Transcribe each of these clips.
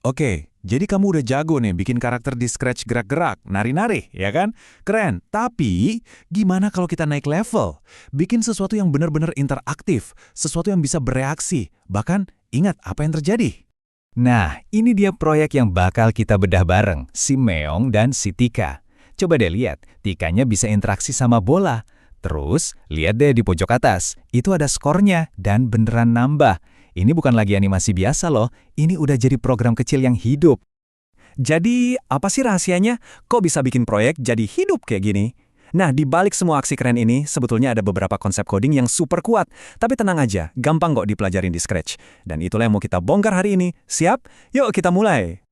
Oke, jadi kamu udah jago nih bikin karakter di Scratch gerak-gerak, nari-nari, ya kan? Keren. Tapi, gimana kalau kita naik level? Bikin sesuatu yang benar-benar interaktif, sesuatu yang bisa bereaksi. Bahkan, ingat apa yang terjadi. Nah, ini dia proyek yang bakal kita bedah bareng, si Meong dan si Tika. Coba deh lihat, Tikanya bisa interaksi sama bola. Terus, lihat deh di pojok atas, itu ada skornya dan beneran nambah. Ini bukan lagi animasi biasa loh, ini udah jadi program kecil yang hidup. Jadi, apa sih rahasianya? Kok bisa bikin proyek jadi hidup kayak gini? Nah, di balik semua aksi keren ini, sebetulnya ada beberapa konsep coding yang super kuat. Tapi tenang aja, gampang kok dipelajarin di Scratch. Dan itulah yang mau kita bongkar hari ini. Siap? Yuk kita mulai.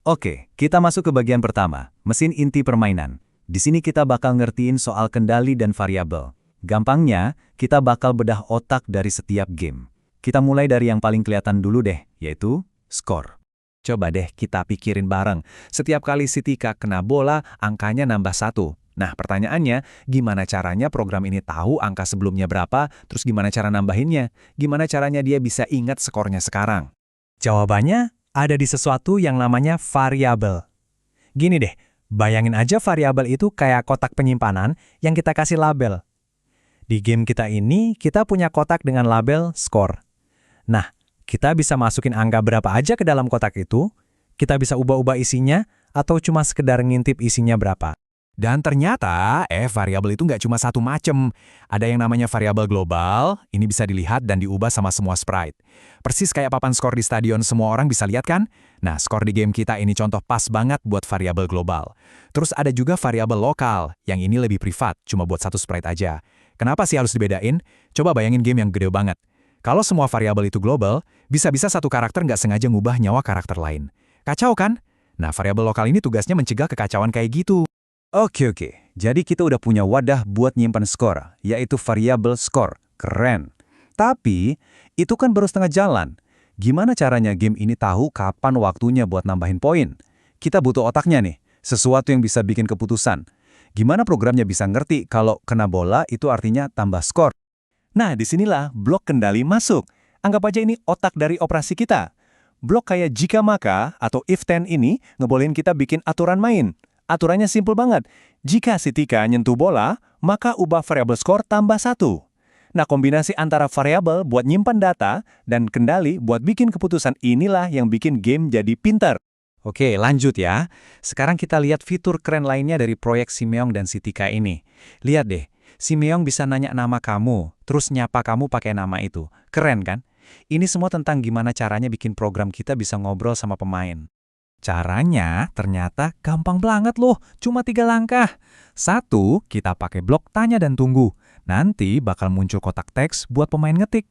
Oke, kita masuk ke bagian pertama, mesin inti permainan. Di sini kita bakal ngertiin soal kendali dan variabel. Gampangnya, kita bakal bedah otak dari setiap game. Kita mulai dari yang paling kelihatan dulu deh, yaitu skor. Coba deh kita pikirin bareng. Setiap kali si Tika kena bola, angkanya nambah 1. Nah, pertanyaannya, gimana caranya program ini tahu angka sebelumnya berapa, terus gimana cara nambahinnya? Gimana caranya dia bisa ingat skornya sekarang? Jawabannya ada di sesuatu yang namanya variabel. Gini deh, bayangin aja variabel itu kayak kotak penyimpanan yang kita kasih label. Di game kita ini, kita punya kotak dengan label skor. Nah, kita bisa masukin angka berapa aja ke dalam kotak itu, kita bisa ubah-ubah isinya, atau cuma sekedar ngintip isinya berapa. Dan ternyata, variabel itu nggak cuma satu macem. Ada yang namanya variabel global, ini bisa dilihat dan diubah sama semua sprite. Persis kayak papan skor di stadion semua orang bisa lihat kan? Nah, skor di game kita ini contoh pas banget buat variabel global. Terus ada juga variabel lokal, yang ini lebih privat, cuma buat satu sprite aja. Kenapa sih harus dibedain? Coba bayangin game yang gede banget. Kalau semua variabel itu global, bisa-bisa satu karakter nggak sengaja ngubah nyawa karakter lain. Kacau kan? Nah, variabel lokal ini tugasnya mencegah kekacauan kayak gitu. Oke. Jadi kita udah punya wadah buat nyimpan skor, yaitu variabel skor. Keren. Tapi, itu kan baru setengah jalan. Gimana caranya game ini tahu kapan waktunya buat nambahin poin? Kita butuh otaknya nih, sesuatu yang bisa bikin keputusan. Gimana programnya bisa ngerti kalau kena bola itu artinya tambah skor? Nah, disinilah blok kendali masuk. Anggap aja ini otak dari operasi kita. Blok kayak jika maka atau if then ini ngebolehin kita bikin aturan main. Aturannya simpel banget. Jika si Tika nyentuh bola, maka ubah variabel skor tambah 1. Nah, kombinasi antara variabel buat nyimpan data dan kendali buat bikin keputusan inilah yang bikin game jadi pintar. Oke, lanjut ya. Sekarang kita lihat fitur keren lainnya dari proyek si Meong dan si Tika ini. Lihat deh. Si Meong bisa nanya nama kamu, terus nyapa kamu pakai nama itu. Keren kan? Ini semua tentang gimana caranya bikin program kita bisa ngobrol sama pemain. Caranya ternyata gampang banget loh, cuma 3 langkah. 1, kita pakai blok tanya dan tunggu. Nanti bakal muncul kotak teks buat pemain ngetik.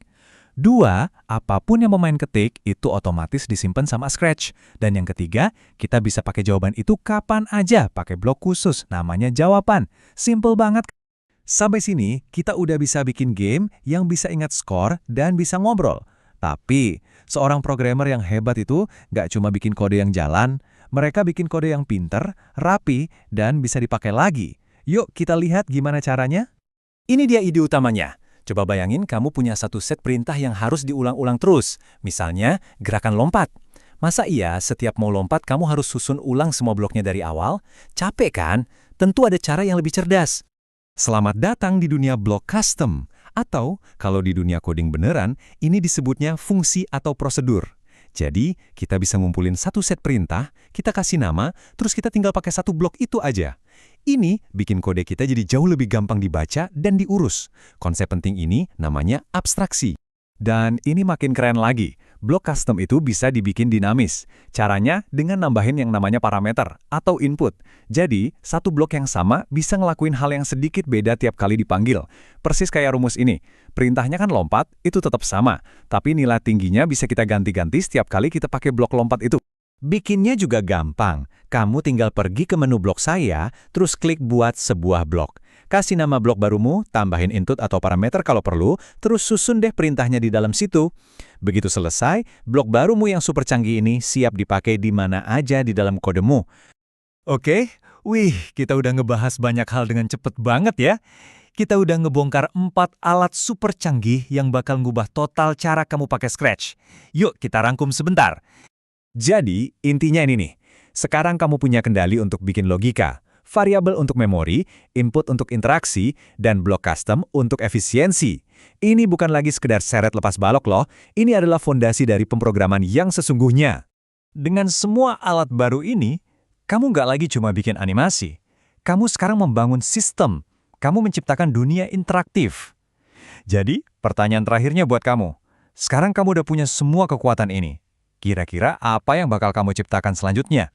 2, apapun yang pemain ketik itu otomatis disimpan sama Scratch. Dan yang ketiga, kita bisa pakai jawaban itu kapan aja pakai blok khusus, namanya jawaban. Simple banget. Sampai sini, kita udah bisa bikin game yang bisa ingat skor dan bisa ngobrol. Tapi, seorang programmer yang hebat itu nggak cuma bikin kode yang jalan, mereka bikin kode yang pinter, rapi, dan bisa dipakai lagi. Yuk kita lihat gimana caranya. Ini dia ide utamanya. Coba bayangin kamu punya satu set perintah yang harus diulang-ulang terus. Misalnya, gerakan lompat. Masa iya setiap mau lompat kamu harus susun ulang semua bloknya dari awal? Capek kan? Tentu ada cara yang lebih cerdas. Selamat datang di dunia blok custom. Atau, kalau di dunia coding beneran, ini disebutnya fungsi atau prosedur. Jadi, kita bisa ngumpulin satu set perintah, kita kasih nama, terus kita tinggal pakai satu blok itu aja. Ini bikin kode kita jadi jauh lebih gampang dibaca dan diurus. Konsep penting ini namanya abstraksi. Dan ini makin keren lagi. Blok custom itu bisa dibikin dinamis. Caranya dengan nambahin yang namanya parameter atau input. Jadi, satu blok yang sama bisa ngelakuin hal yang sedikit beda tiap kali dipanggil. Persis kayak rumus ini. Perintahnya kan lompat, itu tetap sama. Tapi nilai tingginya bisa kita ganti-ganti setiap kali kita pakai blok lompat itu. Bikinnya juga gampang. Kamu tinggal pergi ke menu blok saya, terus klik buat sebuah blok. Kasih nama blok barumu, tambahin input atau parameter kalau perlu, terus susun deh perintahnya di dalam situ. Begitu selesai, blok barumu yang super canggih ini siap dipakai di mana aja di dalam kodemu. Oke, kita udah ngebahas banyak hal dengan cepet banget ya. Kita udah ngebongkar 4 alat super canggih yang bakal ngubah total cara kamu pakai Scratch. Yuk kita rangkum sebentar. Jadi, intinya ini nih. Sekarang kamu punya kendali untuk bikin logika, variabel untuk memori, input untuk interaksi, dan blok custom untuk efisiensi. Ini bukan lagi sekedar seret lepas balok loh, ini adalah fondasi dari pemrograman yang sesungguhnya. Dengan semua alat baru ini, kamu nggak lagi cuma bikin animasi. Kamu sekarang membangun sistem. Kamu menciptakan dunia interaktif. Jadi, pertanyaan terakhirnya buat kamu. Sekarang kamu udah punya semua kekuatan ini. Kira-kira apa yang bakal kamu ciptakan selanjutnya?